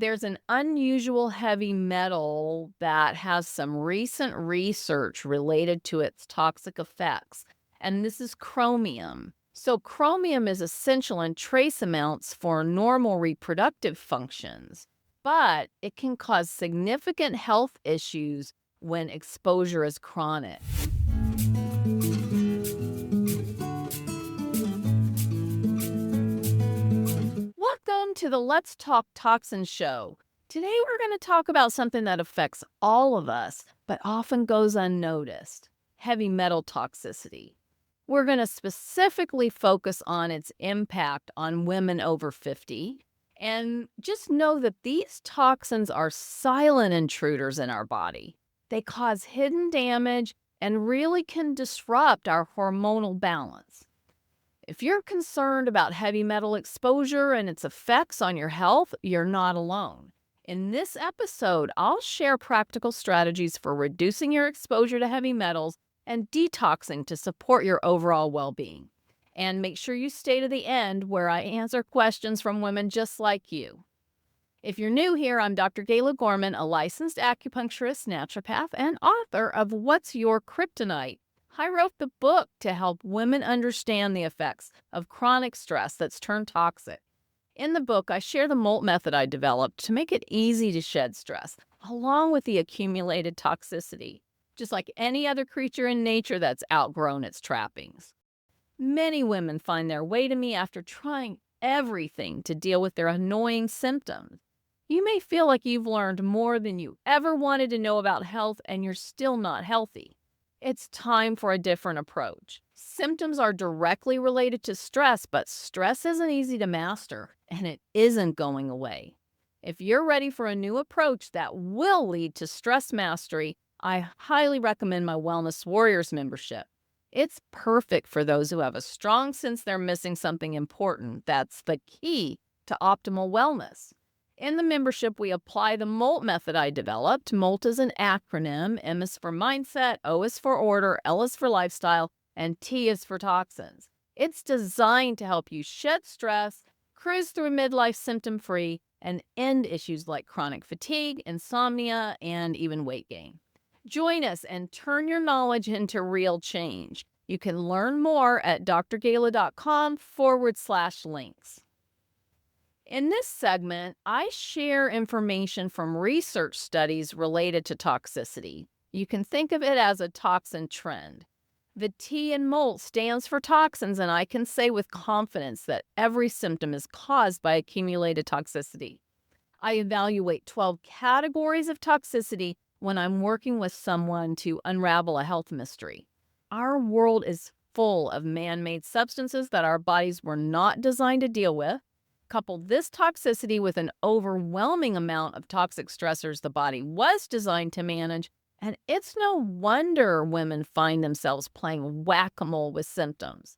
There's an unusual heavy metal that has some recent research related to its toxic effects, and this is chromium. So, chromium is essential in trace amounts for normal reproductive functions, but it can cause significant health issues when exposure is chronic. Welcome to the Let's Talk Toxins show. Today we're going to talk about something that affects all of us, but often goes unnoticed: heavy metal toxicity. We're going to specifically focus on its impact on women over 50. And just know that these toxins are silent intruders in our body. They cause hidden damage and really can disrupt our hormonal balance. If you're concerned about heavy metal exposure and its effects on your health, you're not alone. In this episode, I'll share practical strategies for reducing your exposure to heavy metals and detoxing to support your overall well being. And make sure you stay to the end where I answer questions from women just like you. If you're new here, I'm Dr. Gayla Gorman, a licensed acupuncturist, naturopath, and author of What's Your Kryptonite? I wrote the book to help women understand the effects of chronic stress that's turned toxic. In the book, I share the molt method I developed to make it easy to shed stress, along with the accumulated toxicity, just like any other creature in nature that's outgrown its trappings. Many women find their way to me after trying everything to deal with their annoying symptoms. You may feel like you've learned more than you ever wanted to know about health and you're still not healthy. It's time for a different approach. Symptoms are directly related to stress, but stress isn't easy to master, and it isn't going away. If you're ready for a new approach that will lead to stress mastery, I highly recommend my Wellness Warriors membership. It's perfect for those who have a strong sense they're missing something important that's the key to optimal wellness. In the membership, we apply the MOLT method I developed. MOLT is an acronym. M is for mindset, O is for order, L is for lifestyle, and T is for toxins. It's designed to help you shed stress, cruise through midlife symptom-free, and end issues like chronic fatigue, insomnia, and even weight gain. Join us and turn your knowledge into real change. You can learn more at drgala.com/links. In this segment, I share information from research studies related to toxicity. You can think of it as a toxin trend. The T in MOLT stands for toxins, and I can say with confidence that every symptom is caused by accumulated toxicity. I evaluate 12 categories of toxicity when I'm working with someone to unravel a health mystery. Our world is full of man-made substances that our bodies were not designed to deal with. Couple this toxicity with an overwhelming amount of toxic stressors the body was designed to manage, and it's no wonder women find themselves playing whack-a-mole with symptoms.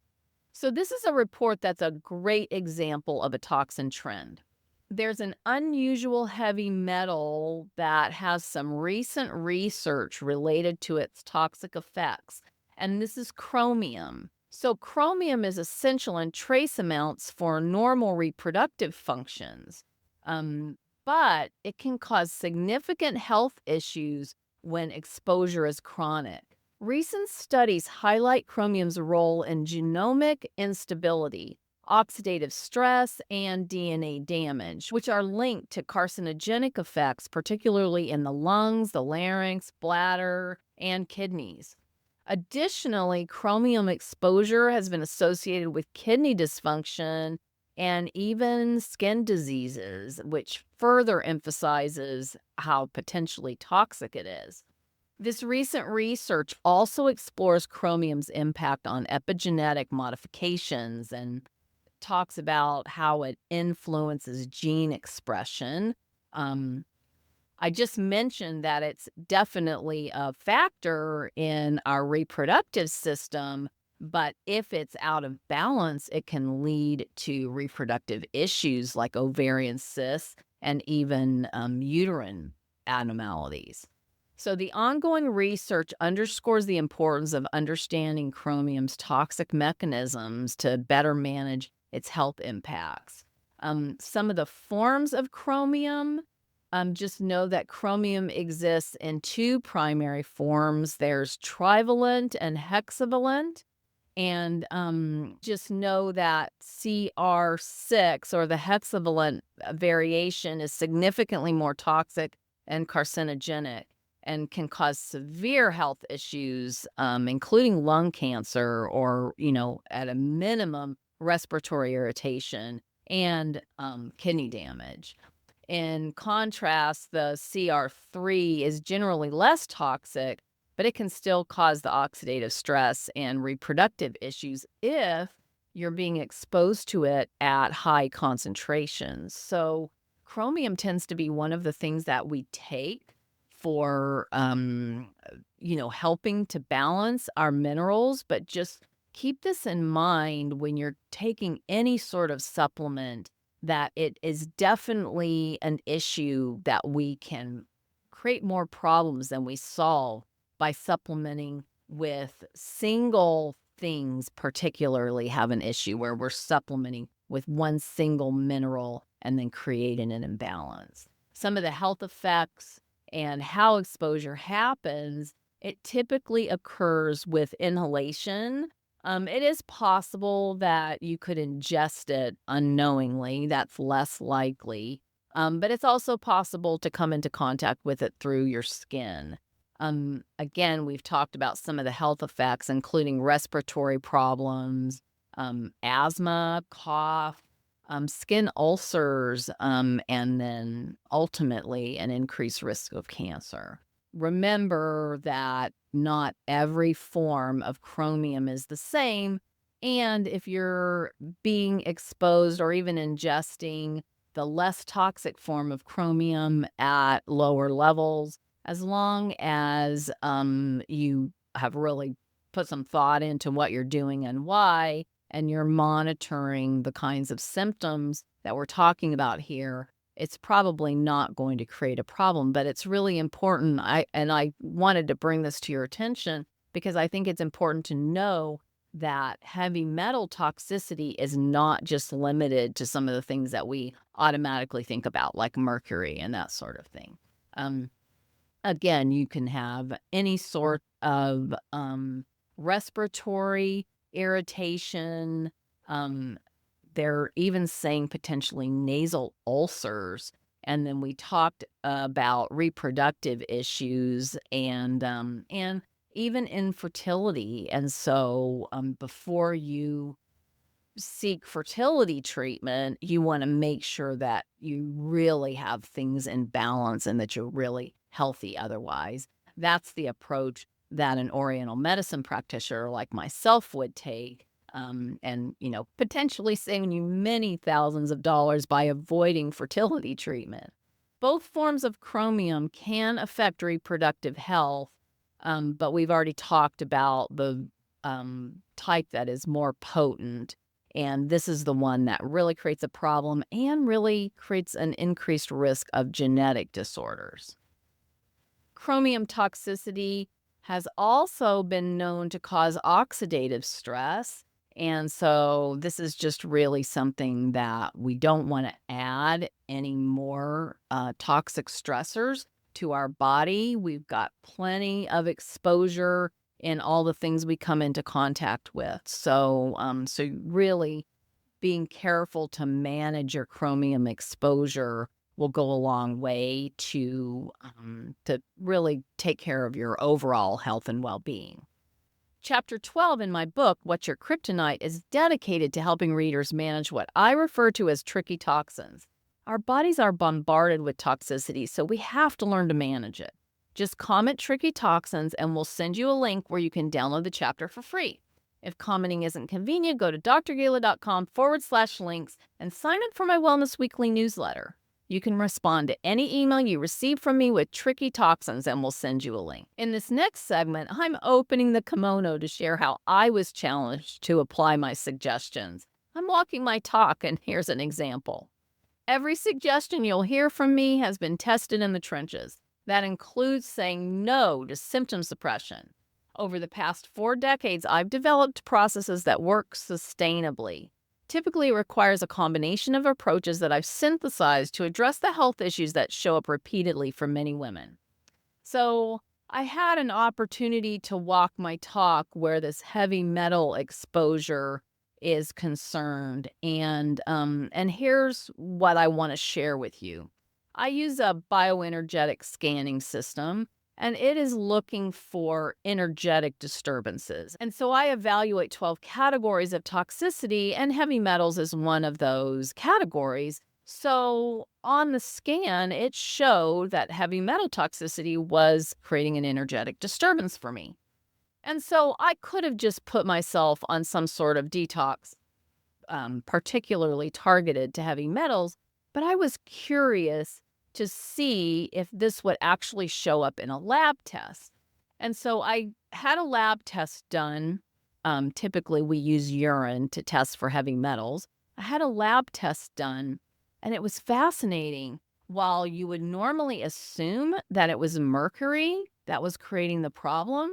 So this is a report that's a great example of a toxin trend. There's an unusual heavy metal that has some recent research related to its toxic effects, and this is chromium. So, chromium is essential in trace amounts for normal reproductive functions, but it can cause significant health issues when exposure is chronic. Recent studies highlight chromium's role in genomic instability, oxidative stress, and DNA damage, which are linked to carcinogenic effects, particularly in the lungs, the larynx, bladder, and kidneys. Additionally, chromium exposure has been associated with kidney dysfunction and even skin diseases, which further emphasizes how potentially toxic it is. This recent research also explores chromium's impact on epigenetic modifications and talks about how it influences gene expression. I just mentioned that it's definitely a factor in our reproductive system, but if it's out of balance, it can lead to reproductive issues like ovarian cysts and even uterine abnormalities. So the ongoing research underscores the importance of understanding chromium's toxic mechanisms to better manage its health impacts. Some of the forms of chromium Just know that chromium exists in two primary forms. There's trivalent and hexavalent. And just know that CR6 or the hexavalent variation is significantly more toxic and carcinogenic and can cause severe health issues, including lung cancer or, at a minimum, respiratory irritation and kidney damage. In contrast, the CR3 is generally less toxic, but it can still cause the oxidative stress and reproductive issues if you're being exposed to it at high concentrations. So, chromium tends to be one of the things that we take for, helping to balance our minerals, but just keep this in mind when you're taking any sort of supplement that it is definitely an issue that we can create more problems than we solve by supplementing with single things, particularly have an issue where we're supplementing with one single mineral and then creating an imbalance. Some of the health effects and how exposure happens, it typically occurs with inhalation. It is possible that you could ingest it unknowingly. That's less likely. But it's also possible to come into contact with it through your skin. Again, we've talked about some of the health effects, including respiratory problems, asthma, cough, skin ulcers, and then ultimately an increased risk of cancer. Remember that not every form of chromium is the same. And if you're being exposed or even ingesting the less toxic form of chromium at lower levels, as long as you have really put some thought into what you're doing and why, and you're monitoring the kinds of symptoms that we're talking about here, it's probably not going to create a problem. But it's really important. I wanted to bring this to your attention because I think it's important to know that heavy metal toxicity is not just limited to some of the things that we automatically think about, like mercury and that sort of thing. Again, you can have any sort of respiratory irritation. They're even saying potentially nasal ulcers. And then we talked about reproductive issues and even infertility. And so before you seek fertility treatment, you want to make sure that you really have things in balance and that you're really healthy otherwise. That's the approach that an Oriental medicine practitioner like myself would take, and potentially saving you many thousands of dollars by avoiding fertility treatment. Both forms of chromium can affect reproductive health, but we've already talked about the type that is more potent. And this is the one that really creates a problem and really creates an increased risk of genetic disorders. Chromium toxicity has also been known to cause oxidative stress. And so this is just really something that we don't want to add any more toxic stressors to our body. We've got plenty of exposure in all the things we come into contact with. So really being careful to manage your chromium exposure will go a long way to really take care of your overall health and well-being. Chapter 12 in my book, What's Your Kryptonite, is dedicated to helping readers manage what I refer to as tricky toxins. Our bodies are bombarded with toxicity, so we have to learn to manage it. Just comment tricky toxins and we'll send you a link where you can download the chapter for free. If commenting isn't convenient, go to drgala.com/links and sign up for my Wellness Weekly newsletter. You can respond to any email you receive from me with tricky toxins and we'll send you a link. In this next segment, I'm opening the kimono to share how I was challenged to apply my suggestions. I'm walking my talk, and here's an example. Every suggestion you'll hear from me has been tested in the trenches. That includes saying no to symptom suppression. Over the past 4 decades, I've developed processes that work sustainably. Typically, it requires a combination of approaches that I've synthesized to address the health issues that show up repeatedly for many women. So, I had an opportunity to walk my talk where this heavy metal exposure is concerned, and here's what I want to share with you. I use a bioenergetic scanning system, and it is looking for energetic disturbances. And so I evaluate 12 categories of toxicity, and heavy metals is one of those categories. So on the scan, it showed that heavy metal toxicity was creating an energetic disturbance for me. And so I could have just put myself on some sort of detox, particularly targeted to heavy metals, but I was curious to see if this would actually show up in a lab test. And so I had a lab test done. Typically, we use urine to test for heavy metals. I had a lab test done, and it was fascinating. While you would normally assume that it was mercury that was creating the problem,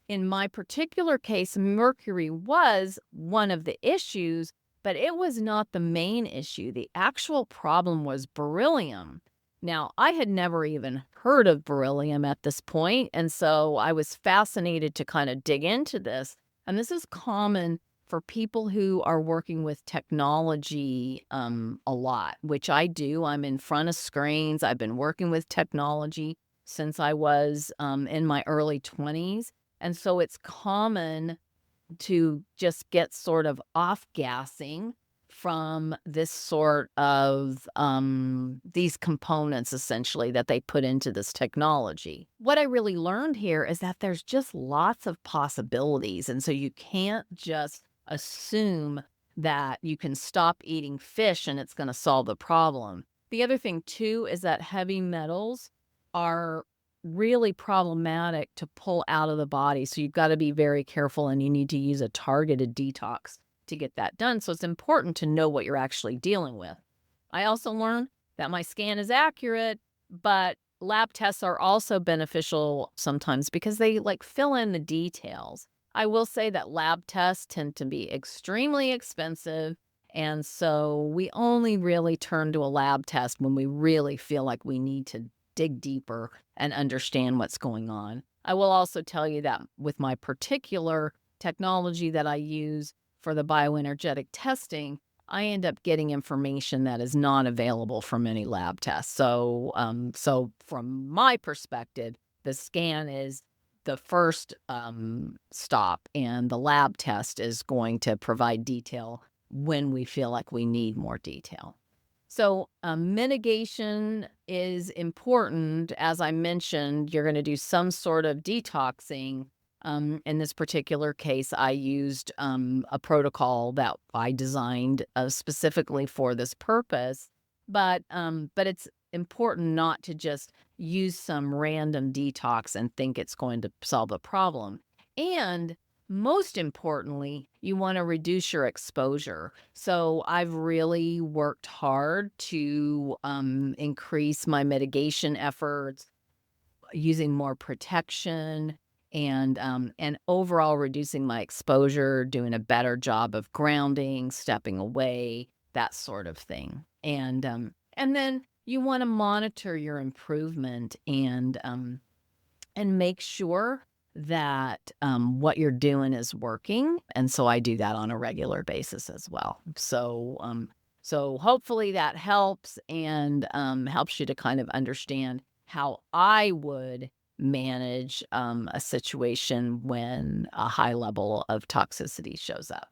in my particular case, mercury was one of the issues, but it was not the main issue. The actual problem was beryllium. Now, I had never even heard of beryllium at this point, and so I was fascinated to kind of dig into this. And this is common for people who are working with technology a lot, which I do. I'm in front of screens. I've been working with technology since I was in my early 20s. And so it's common to just get sort of off-gassing from this sort of these components, essentially, that they put into this technology. What I really learned here is that there's just lots of possibilities, and so you can't just assume that you can stop eating fish and it's going to solve the problem. The other thing, too, is that heavy metals are really problematic to pull out of the body. So you've got to be very careful, and you need to use a targeted detox to get that done. So it's important to know what you're actually dealing with. I also learned that my scan is accurate, but lab tests are also beneficial sometimes because they fill in the details. I will say that lab tests tend to be extremely expensive. And so we only really turn to a lab test when we really feel like we need to dig deeper and understand what's going on. I will also tell you that with my particular technology that I use for the bioenergetic testing, I end up getting information that is not available from any lab tests. So from my perspective, the scan is the first stop, and the lab test is going to provide detail when we feel like we need more detail. So mitigation is important. As I mentioned, you're going to do some sort of detoxing. In this particular case, I used a protocol that I designed specifically for this purpose. But it's important not to just use some random detox and think it's going to solve the problem. And most importantly, you want to reduce your exposure. So I've really worked hard to increase my mitigation efforts, using more protection, and overall reducing my exposure, doing a better job of grounding, stepping away, that sort of thing. And then you want to monitor your improvement and make sure that what you're doing is working. And so I do that on a regular basis as well. So hopefully that helps and helps you to kind of understand how I would manage a situation when a high level of toxicity shows up.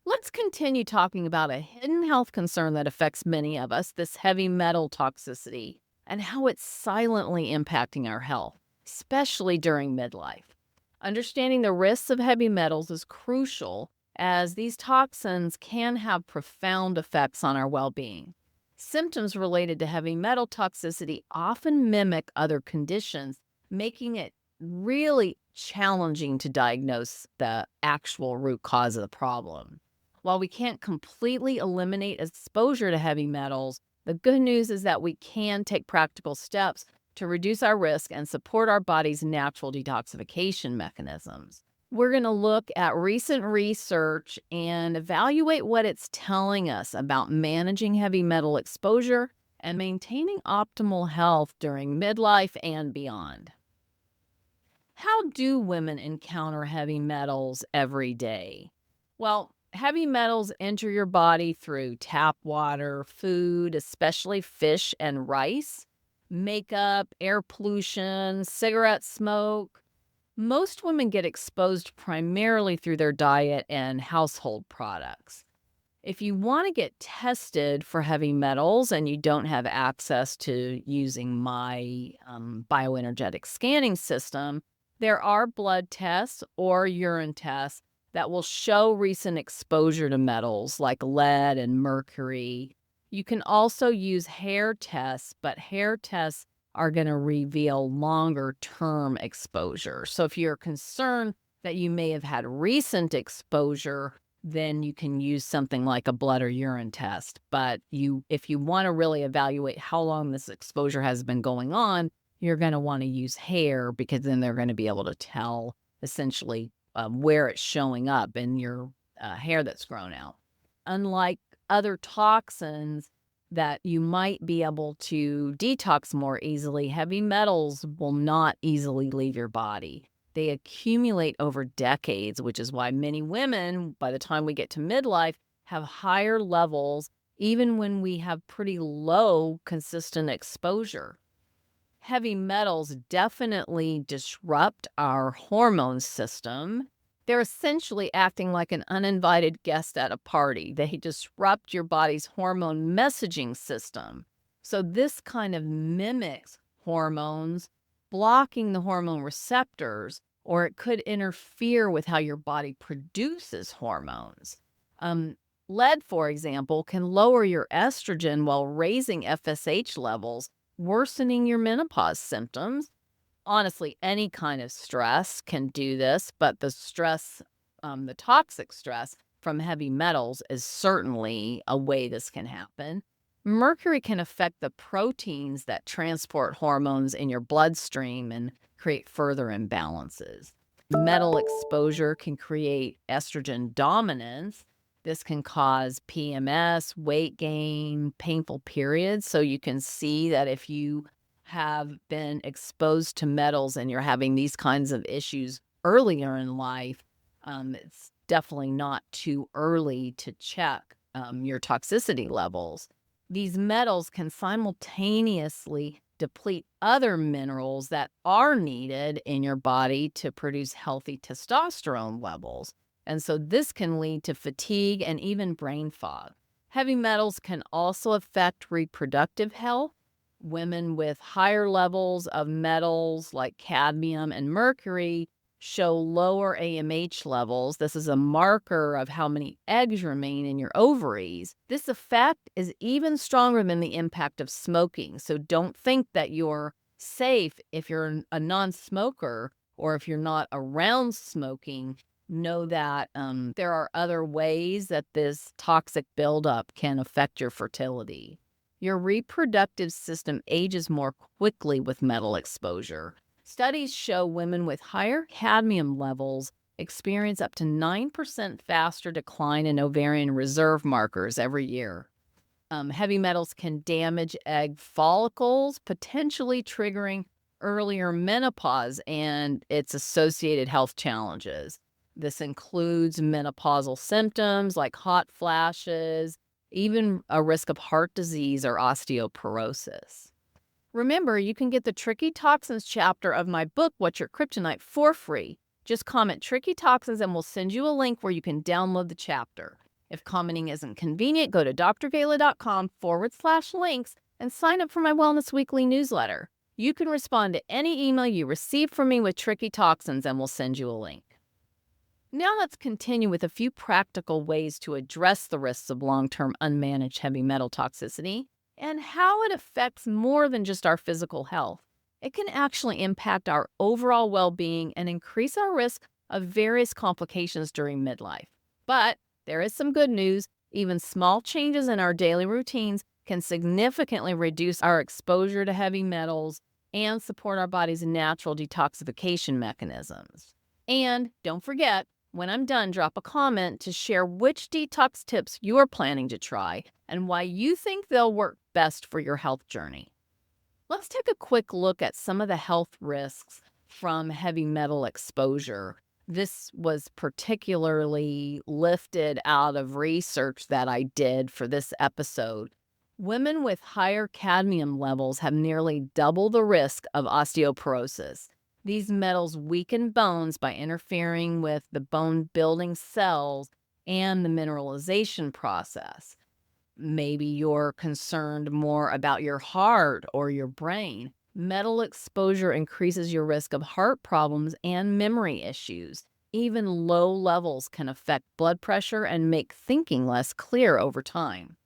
Let's continue talking about a hidden health concern that affects many of us, this heavy metal toxicity, and how it's silently impacting our health, especially during midlife. Understanding the risks of heavy metals is crucial, as these toxins can have profound effects on our well-being. Symptoms related to heavy metal toxicity often mimic other conditions, making it really challenging to diagnose the actual root cause of the problem. While we can't completely eliminate exposure to heavy metals, the good news is that we can take practical steps to reduce our risk and support our body's natural detoxification mechanisms. We're going to look at recent research and evaluate what it's telling us about managing heavy metal exposure and maintaining optimal health during midlife and beyond. How do women encounter heavy metals every day? Well, heavy metals enter your body through tap water, food, especially fish and rice, makeup, air pollution, cigarette smoke. Most women get exposed primarily through their diet and household products. If you want to get tested for heavy metals and you don't have access to using my bioenergetic scanning system, there are blood tests or urine tests that will show recent exposure to metals like lead and mercury. You can also use hair tests, but hair tests are going to reveal longer term exposure. So if you're concerned that you may have had recent exposure, then you can use something like a blood or urine test. But if you want to really evaluate how long this exposure has been going on, you're going to want to use hair because then they're going to be able to tell essentially where it's showing up in your hair that's grown out. Unlike other toxins that you might be able to detox more easily, heavy metals will not easily leave your body. They accumulate over decades, which is why many women, by the time we get to midlife, have higher levels, even when we have pretty low consistent exposure. Heavy metals definitely disrupt our hormone system. They're essentially acting like an uninvited guest at a party. They disrupt your body's hormone messaging system. So this kind of mimics hormones, blocking the hormone receptors, or it could interfere with how your body produces hormones. Lead, for example, can lower your estrogen while raising FSH levels, worsening your menopause symptoms. Honestly, any kind of stress can do this, but the stress, the toxic stress from heavy metals is certainly a way this can happen. Mercury can affect the proteins that transport hormones in your bloodstream and create further imbalances. Metal exposure can create estrogen dominance. This can cause PMS, weight gain, painful periods. So you can see that if you have been exposed to metals and you're having these kinds of issues earlier in life, it's definitely not too early to check your toxicity levels. These metals can simultaneously deplete other minerals that are needed in your body to produce healthy testosterone levels. And so this can lead to fatigue and even brain fog. Heavy metals can also affect reproductive health. Women with higher levels of metals like cadmium and mercury show lower AMH levels. This is a marker of how many eggs remain in your ovaries. This effect is even stronger than the impact of smoking. So don't think that you're safe if you're a non-smoker or if you're not around smoking. Know that there are other ways that this toxic buildup can affect your fertility. Your reproductive system ages more quickly with metal exposure. Studies show women with higher cadmium levels experience up to 9% faster decline in ovarian reserve markers every year. Heavy metals can damage egg follicles, potentially triggering earlier menopause and its associated health challenges. This includes menopausal symptoms like hot flashes, even a risk of heart disease or osteoporosis. Remember, you can get the Tricky Toxins chapter of my book, What's Your Kryptonite, for free. Just comment Tricky Toxins and we'll send you a link where you can download the chapter. If commenting isn't convenient, go to drgayla.com/links and sign up for my Wellness Weekly newsletter. You can respond to any email you receive from me with Tricky Toxins and we'll send you a link. Now let's continue with a few practical ways to address the risks of long-term unmanaged heavy metal toxicity and how it affects more than just our physical health. It can actually impact our overall well-being and increase our risk of various complications during midlife. But there is some good news. Even small changes in our daily routines can significantly reduce our exposure to heavy metals and support our body's natural detoxification mechanisms. And don't forget, when I'm done, drop a comment to share which detox tips you're planning to try and why you think they'll work best for your health journey. Let's take a quick look at some of the health risks from heavy metal exposure. This was particularly lifted out of research that I did for this episode. Women with higher cadmium levels have nearly double the risk of osteoporosis. These metals weaken bones by interfering with the bone building cells and the mineralization process. Maybe you're concerned more about your heart or your brain. Metal exposure increases your risk of heart problems and memory issues. Even low levels can affect blood pressure and make thinking less clear over time.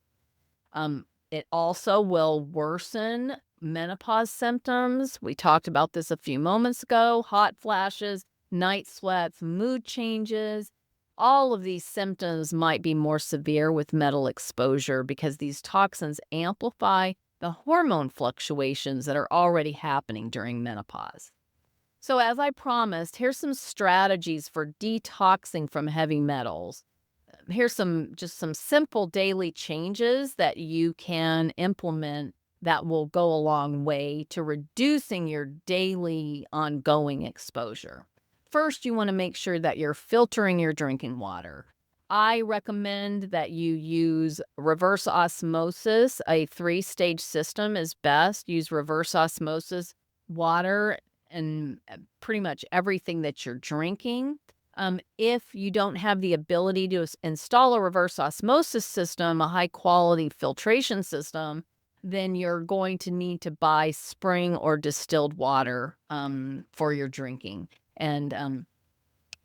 It also will worsen menopause symptoms. We talked about this a few moments ago. Hot flashes, night sweats, mood changes. All of these symptoms might be more severe with metal exposure because these toxins amplify the hormone fluctuations that are already happening during menopause. So, as I promised, here's some strategies for detoxing from heavy metals. Here's some simple daily changes that you can implement that will go a long way to reducing your daily ongoing exposure. First, you want to make sure that you're filtering your drinking water. I recommend that you use reverse osmosis. A 3-stage system is best. Use reverse osmosis water and pretty much everything that you're drinking. If you don't have the ability to install a reverse osmosis system, a high quality filtration system, then you're going to need to buy spring or distilled water for your drinking. And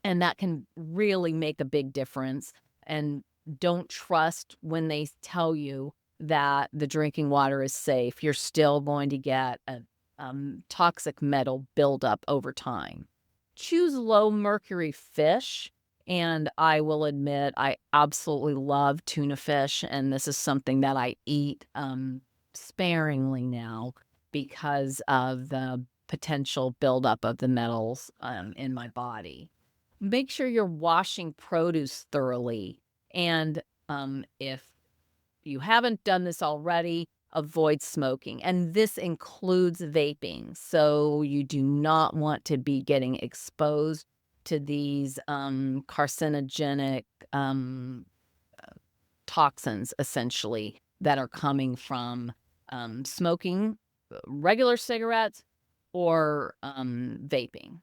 that can really make a big difference. And don't trust when they tell you that the drinking water is safe. You're still going to get a toxic metal buildup over time. Choose low mercury fish. And I will admit, I absolutely love tuna fish. And this is something that I eat sparingly now because of the potential buildup of the metals in my body. Make sure you're washing produce thoroughly. And if you haven't done this already, avoid smoking. And this includes vaping. So you do not want to be getting exposed to these carcinogenic toxins, essentially, that are coming from smoking regular cigarettes or vaping.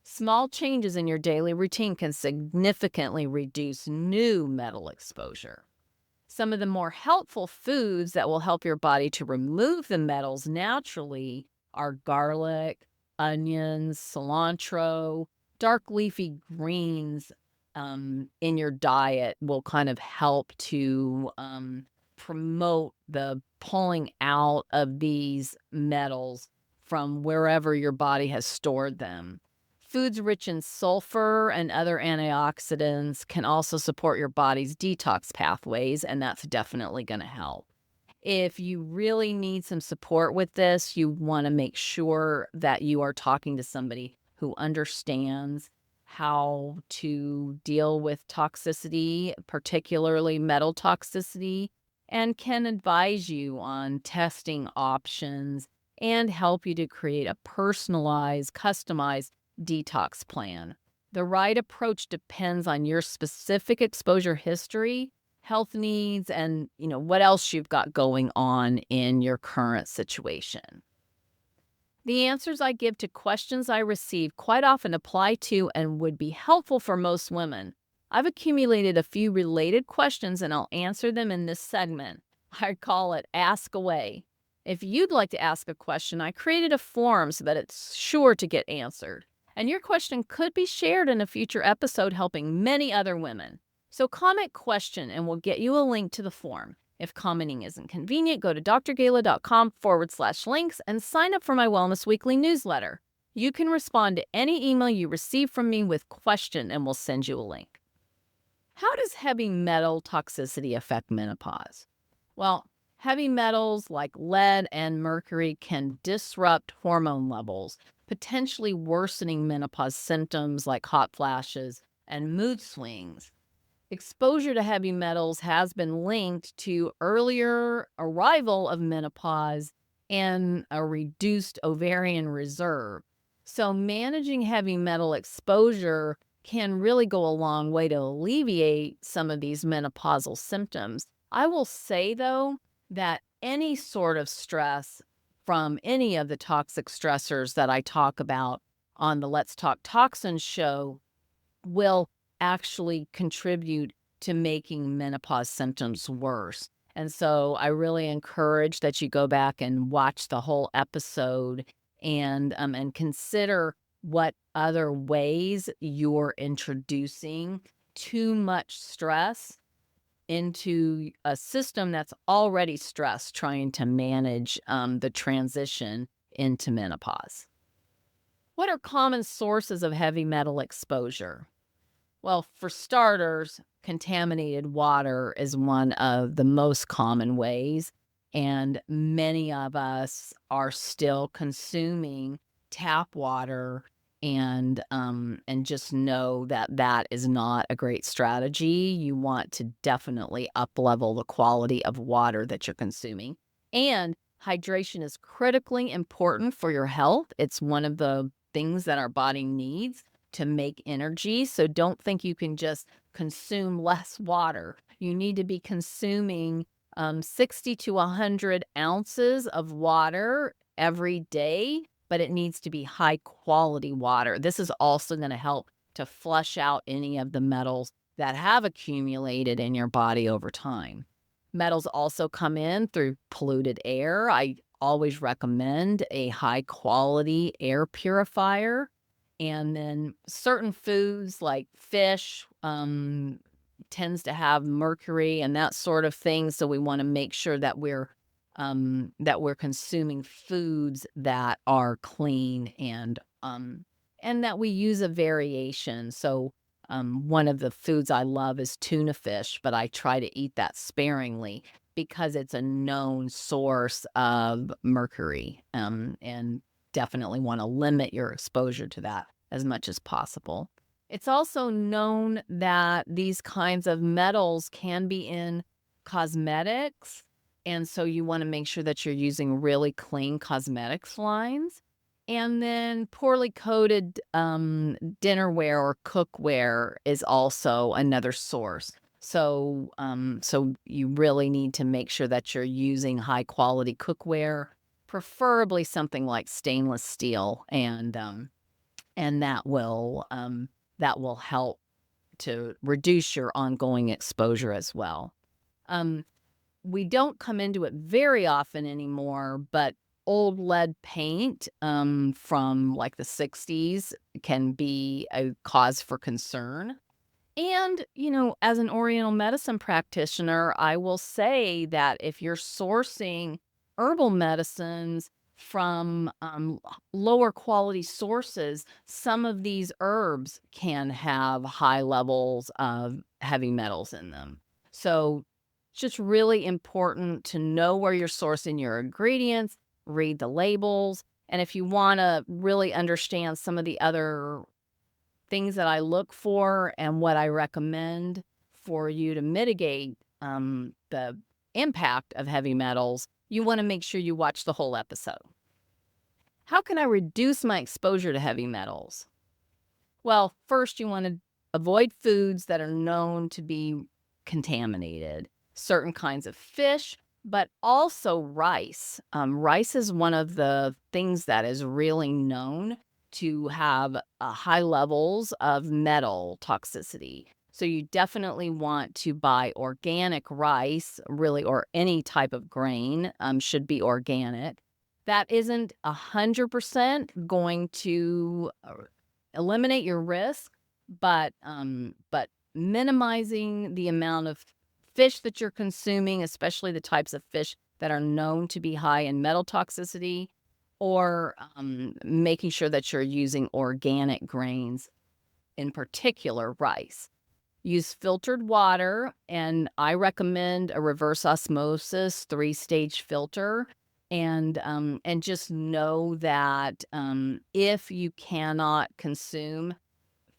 Small changes in your daily routine can significantly reduce new metal exposure. Some of the more helpful foods that will help your body to remove the metals naturally are garlic, onions, cilantro, dark leafy greens in your diet will kind of help to promote the pulling out of these metals from wherever your body has stored them. Foods rich in sulfur and other antioxidants can also support your body's detox pathways, and that's definitely going to help. If you really need some support with this, you want to make sure that you are talking to somebody who understands how to deal with toxicity, particularly metal toxicity, and can advise you on testing options and help you to create a personalized, customized detox plan. The right approach depends on your specific exposure history, health needs, and what else you've got going on in your current situation. The answers I give to questions I receive quite often apply to and would be helpful for most women. I've accumulated a few related questions and I'll answer them in this segment. I call it Ask Away. If you'd like to ask a question, I created a forum so that it's sure to get answered. And your question could be shared in a future episode helping many other women. So comment question and we'll get you a link to the form. If commenting isn't convenient, go to drgala.com/links and sign up for my Wellness Weekly newsletter. You can respond to any email you receive from me with question and we'll send you a link. How does heavy metal toxicity affect menopause? Well, Heavy metals like lead and mercury can disrupt hormone levels, potentially worsening menopause symptoms like hot flashes and mood swings. Exposure to heavy metals has been linked to earlier arrival of menopause and a reduced ovarian reserve. So, managing heavy metal exposure can really go a long way to alleviate some of these menopausal symptoms. I will say, though, that any sort of stress from any of the toxic stressors that I talk about on the Let's Talk Toxins show will actually contribute to making menopause symptoms worse. And so I really encourage that you go back and watch the whole episode and consider what other ways you're introducing too much stress into a system that's already stressed, trying to manage the transition into menopause. What are common sources of heavy metal exposure? Well, for starters, contaminated water is one of the most common ways, and many of us are still consuming tap water and just know that that is not a great strategy. You want to definitely up level the quality of water that you're consuming. And hydration is critically important for your health. It's one of the things that our body needs to make energy. So don't think you can just consume less water. You need to be consuming 60 to 100 ounces of water every day, but it needs to be high quality water. This is also going to help to flush out any of the metals that have accumulated in your body over time. Metals also come in through polluted air. I always recommend a high quality air purifier. And then certain foods like fish tends to have mercury and that sort of thing. So we want to make sure that we're consuming foods that are clean and that we use a variation. So one of the foods I love is tuna fish, but I try to eat that sparingly because it's a known source of mercury, and definitely want to limit your exposure to that as much as possible. It's also known that these kinds of metals can be in cosmetics, and so you want to make sure that you're using really clean cosmetics lines. And then poorly coated dinnerware or cookware is also another source. So you really need to make sure that you're using high quality cookware, preferably something like stainless steel, and that will help to reduce your ongoing exposure as well. We don't come into it very often anymore, but old lead paint from like the 60s can be a cause for concern. And, as an Oriental medicine practitioner, I will say that if you're sourcing herbal medicines from lower quality sources, some of these herbs can have high levels of heavy metals in them. So it's just really important to know where you're sourcing your ingredients, read the labels, and if you want to really understand some of the other things that I look for and what I recommend for you to mitigate the impact of heavy metals, you want to make sure you watch the whole episode. How can I reduce my exposure to heavy metals? Well, first, you want to avoid foods that are known to be contaminated, certain kinds of fish, but also rice. Rice is one of the things that is really known to have high levels of metal toxicity. So you definitely want to buy organic rice, really, or any type of grain should be organic. That isn't 100% going to eliminate your risk, but minimizing the amount of fish that you're consuming, especially the types of fish that are known to be high in metal toxicity, or making sure that you're using organic grains, in particular rice. Use filtered water, and I recommend a reverse osmosis 3-stage filter. And just know that if you cannot consume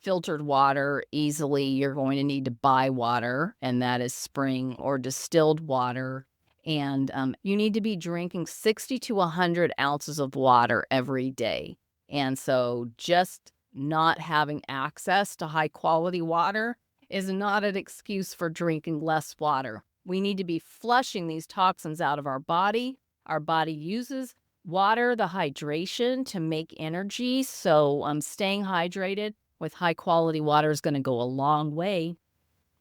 filtered water easily, you're going to need to buy water, and that is spring or distilled water. And you need to be drinking 60 to 100 ounces of water every day. And so just not having access to high quality water is not an excuse for drinking less water. We need to be flushing these toxins out of our body. Our body uses water, the hydration, to make energy. So staying hydrated with high quality water is going to go a long way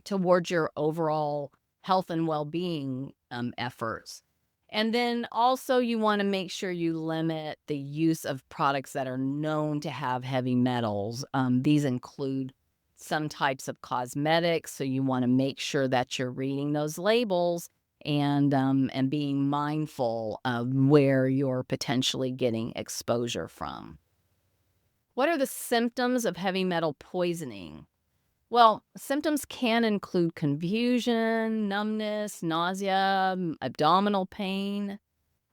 towards your overall health and well-being efforts. And then also you want to make sure you limit the use of products that are known to have heavy metals. These include some types of cosmetics, so you want to make sure that you're reading those labels and being mindful of where you're potentially getting exposure from. What are the symptoms of heavy metal poisoning? Well, symptoms can include confusion, numbness, nausea, abdominal pain.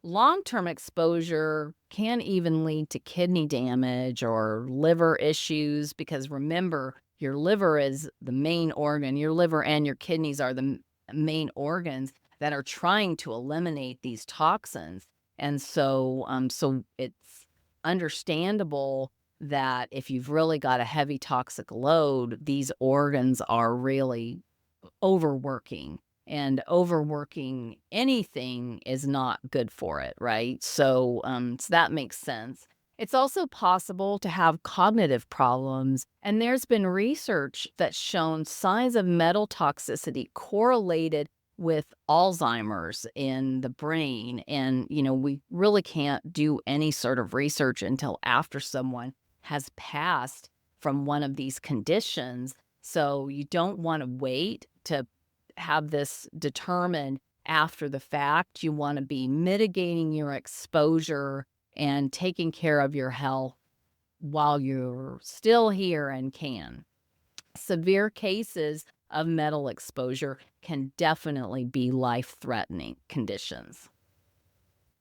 Long-term exposure can even lead to kidney damage or liver issues because remember, your liver is the main organ. Your liver and your kidneys are the main organs that are trying to eliminate these toxins. And so it's understandable that if you've really got a heavy toxic load, these organs are really overworking. And overworking anything is not good for it, right? So that makes sense. It's also possible to have cognitive problems, and there's been research that's shown signs of metal toxicity correlated with Alzheimer's in the brain. And, we really can't do any sort of research until after someone has passed from one of these conditions. So you don't want to wait to have this determined after the fact. You want to be mitigating your exposure and taking care of your health while you're still here and can. Severe cases of metal exposure can definitely be life-threatening conditions.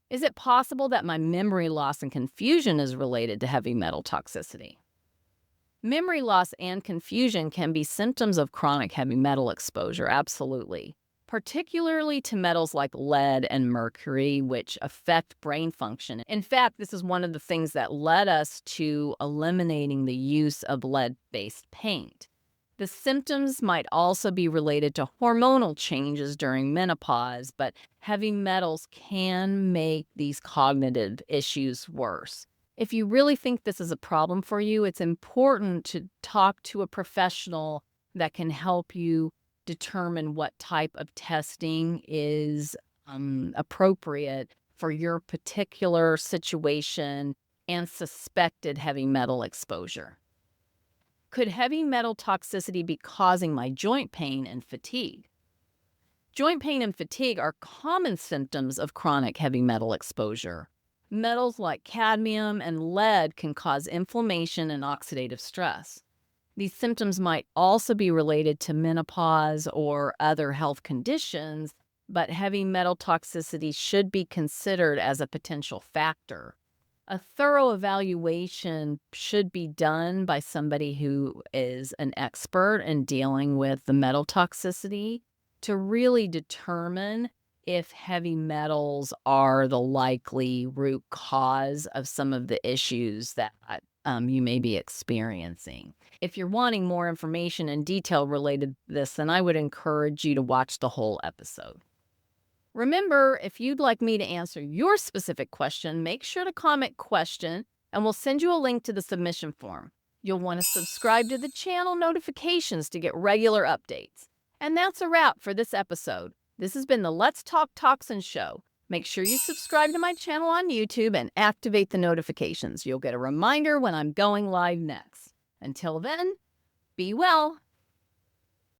Is it possible that my memory loss and confusion is related to heavy metal toxicity? Memory loss and confusion can be symptoms of chronic heavy metal exposure, absolutely, particularly to metals like lead and mercury, which affect brain function. In fact, this is one of the things that led us to eliminating the use of lead-based paint. The symptoms might also be related to hormonal changes during menopause, but heavy metals can make these cognitive issues worse. If you really think this is a problem for you, it's important to talk to a professional that can help you determine what type of testing is appropriate for your particular situation and suspected heavy metal exposure. Could heavy metal toxicity be causing my joint pain and fatigue? Joint pain and fatigue are common symptoms of chronic heavy metal exposure. Metals like cadmium and lead can cause inflammation and oxidative stress. These symptoms might also be related to menopause or other health conditions, but heavy metal toxicity should be considered as a potential factor. A thorough evaluation should be done by somebody who is an expert in dealing with the metal toxicity to really determine if heavy metals are the likely root cause of some of the issues that you may be experiencing. If you're wanting more information and detail related to this, then I would encourage you to watch the whole episode. Remember, if you'd like me to answer your specific question, make sure to comment question and we'll send you a link to the submission form. You'll want to subscribe to the channel notifications to get regular updates. And that's a wrap for this episode. This has been the Let's Talk Toxins show. Make sure you subscribe to my channel on YouTube and activate the notifications. You'll get a reminder when I'm going live next. Until then, be well.